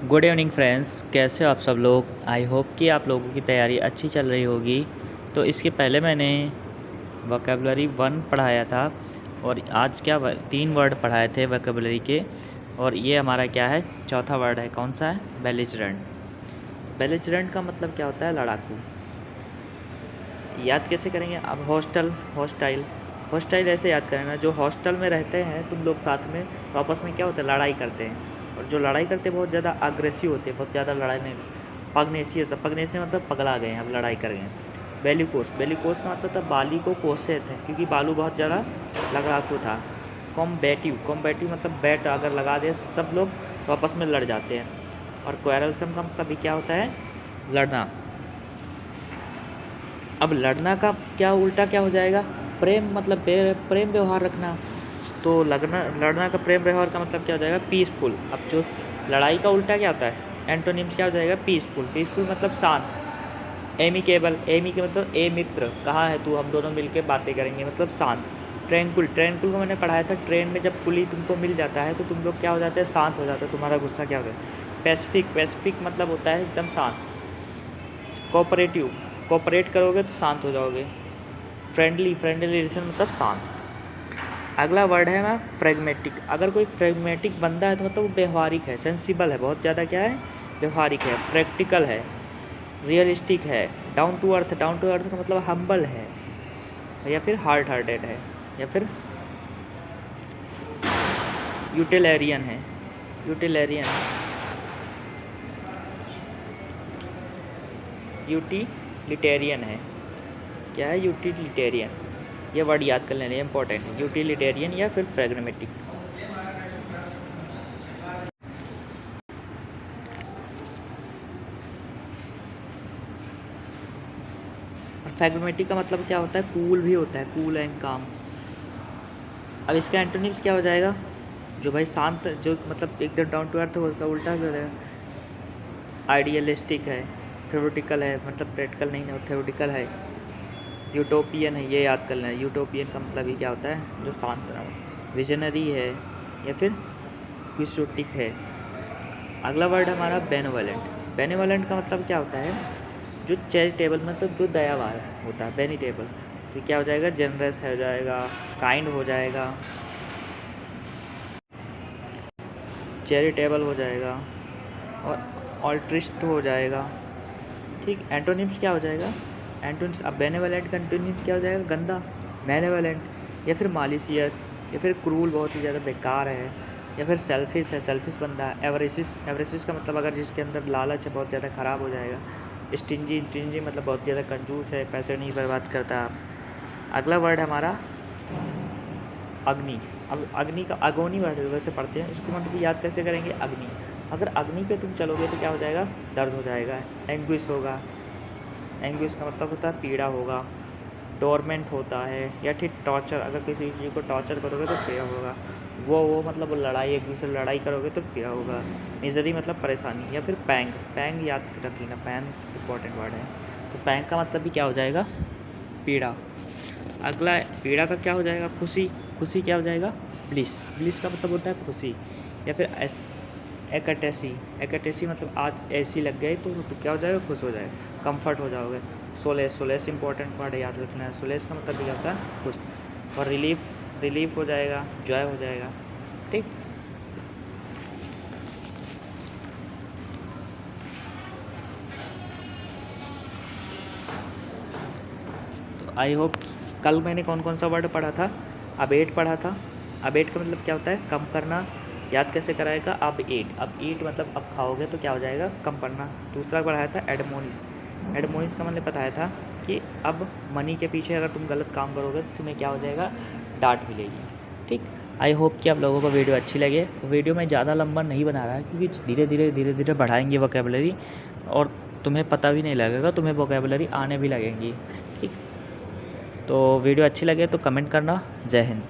Good evening friends, कैसे हो आप सब लोग। आई होप कि आप लोगों की तैयारी अच्छी चल रही होगी। तो इसके पहले मैंने वोकेबलरी 1 पढ़ाया था और आज क्या 3 वर्ड पढ़ाए थे वोकेबलरी के। और ये हमारा क्या है, चौथा वर्ड है। कौन सा है? बेलिजरेंट। बेलिजरेंट का मतलब क्या होता है? लड़ाकू। याद कैसे करेंगे? अब हॉस्टाइल हॉस्टाइल ऐसे याद करना, जो हॉस्टल में रहते हैं तुम लोग साथ में, तो आपस में क्या होता है? लड़ाई करते हैं। और जो लड़ाई करते हैं बहुत ज़्यादा अग्रेसिव होते हैं, बहुत ज़्यादा लड़ाई नहीं। पगनेसियस, पगनेसियस मतलब पगला गए हैं, अब लड़ाई कर गए हैं। बेलिकोस, बेलिकोस का मतलब था बाली को कोसते थे, क्योंकि बालू बहुत ज़्यादा लड़ाकू था। कॉम्बैटिव, कॉम्बैटिव मतलब बैट अगर लगा दे सब लोग तो आपस में लड़ जाते हैं। और क्वेरलसम का मतलब भी क्या होता है? लड़ना। अब लड़ना का क्या उल्टा क्या हो जाएगा? प्रेम, मतलब प्रेम व्यवहार रखना। तो लड़ना का प्रेम व्यवहार का मतलब क्या हो जाएगा? पीसफुल। अब जो लड़ाई का उल्टा क्या होता है? एंटोनिम्स क्या हो जाएगा? पीसफुल। पीसफुल मतलब शांत। एमिकेबल, एमी के मतलब ए मित्र, कहाँ है तू, हम दोनों मिलकर बातें करेंगे, मतलब शांत। ट्रैंकुल, ट्रैंकुल को मैंने पढ़ाया था। ट्रेन में जब पुली तुमको मिल जाता है तो तुम लोग क्या हो जाते हैं? शांत हो जाते हैं, तुम्हारा गुस्सा क्या होता है? पैसिफिक, पैसिफिक मतलब होता है एकदम शांत। कोऑपरेटिव, कोऑपरेट करोगे तो शांत हो जाओगे। फ्रेंडली, फ्रेंडली रिलेशन मतलब शांत। अगला वर्ड है मैं फ्रेगमेटिक। अगर कोई फ्रेगमेटिक बंदा है तो मतलब वो व्यवहारिक है, सेंसिबल है, बहुत ज़्यादा क्या है? व्यवहारिक है। प्रैक्टिकल है, रियलिस्टिक है। Down to earth, down to earth का मतलब हम्बल है, या फिर हार्ड हार्टेड है, या फिर यूटिलेरियन है। यूटिलेरियन, यूटिलिटेरियन है। क्या है? यूटिलिटेरियन। ये वर्ड याद कर लेने इंपॉर्टेंट है, यूटिलिटेरियन या फिर फ्रेगमेटिक। फ्रेगमेटिक का मतलब क्या होता है? कूल भी होता है, कूल एंड काम। अब इसका एंटोनिम्स क्या हो जाएगा? जो भाई शांत, जो मतलब एकदम डाउन टू अर्थ होता है, उल्टा हो जाएगा। आइडियलिस्टिक है। थ्योरेटिकल है, मतलब प्रैक्टिकल नहीं है, थ्योरेटिकल है। यूटोपियन है, ये याद कर लेना। यूटोपियन का मतलब ही क्या होता है? जो शांत ना हो। विजनरी है, या फिर क्विसोटिक है। अगला वर्ड हमारा बेनेवलेंट। बेनेवलेंट का मतलब क्या होता है? जो चैरिटेबल, मतलब जो दयावान होता है। बेनिटेबल तो क्या हो जाएगा? जनरस हो जाएगा, काइंड हो जाएगा, चैरिटेबल हो जाएगा, और ऑल्ट्रिस्ट हो जाएगा। ठीक। एंटोनिम्स क्या हो जाएगा? एंटोनिम्स, अब बेनेवलेंट का एंटोनिम्स क्या हो जाएगा? गंदा, बेनेवलेंट, या फिर मालिशियस, या फिर क्रूल, बहुत ही ज़्यादा बेकार है, या फिर सेल्फिश है, सेल्फिश बंदा है। एवरेसिस, एवरेसिस का मतलब अगर जिसके अंदर लालच है बहुत ज़्यादा ख़राब हो जाएगा। स्टिंजी, स्टिंजी मतलब बहुत ज़्यादा कंजूस है, पैसे नहीं बर्बाद करता। अगला वर्ड हमारा अग्नि। अब अग्नि का अगोनी वर्ड वैसे पढ़ते हैं, इसको मतलब याद कैसे करेंगे? अग्नि। अगर अग्नि पे तुम चलोगे तो क्या हो जाएगा? दर्द हो जाएगा, एंग्विश होगा। एंग्विश का मतलब होता है पीड़ा होगा। टॉर्मेंट होता है, या फिर टॉर्चर, अगर किसी चीज़ को टॉर्चर करोगे तो पीड़ा होगा। वो मतलब वो लड़ाई, एक दूसरे से लड़ाई करोगे तो पीड़ा होगा। मिजरी मतलब परेशानी, या फिर पैंग। पैंग याद रख लेना, पैंग इंपॉर्टेंट वर्ड है। तो पैंग का मतलब भी क्या हो जाएगा? पीड़ा। अगला पीड़ा का क्या हो जाएगा? खुशी। खुशी क्या हो जाएगा? ब्लिस। ब्लिस का मतलब होता है खुशी, या फिर एकटेसी। एकटेसी मतलब आज ऐसी लग गई तो क्या हो जाएगा? खुश हो जाएगा, कंफर्ट हो जाओगे। सोलेस, सोलेस इंपॉर्टेंट वर्ड है, याद रखना है। सोलेस का मतलब क्या होता है? खुश। और रिलीफ, रिलीफ हो जाएगा, जॉय हो जाएगा। ठीक। तो आई होप, कल मैंने कौन कौन सा वर्ड पढ़ा था? अबेट पढ़ा था। अबेट का मतलब क्या होता है? कम करना। याद कैसे कराएगा? अब ईट, अब ईट मतलब अब खाओगे तो क्या हो जाएगा? कम करना। दूसरा पढ़ाया था एडमोनिस। एडमोनिस का मतलब बताया था कि अब मनी के पीछे अगर तुम गलत काम करोगे तो तुम्हें क्या हो जाएगा? डांट मिलेगी। ठीक। आई होप कि आप लोगों को वीडियो अच्छी लगे। वीडियो में ज़्यादा लंबा नहीं बना रहा है, क्योंकि धीरे धीरे बढ़ाएंगे वोकेबलरी, और तुम्हें पता भी नहीं लगेगा, तुम्हें वोकेबलरी आने भी लगेंगी। ठीक। तो वीडियो अच्छी लगे तो कमेंट करना। जय हिंद।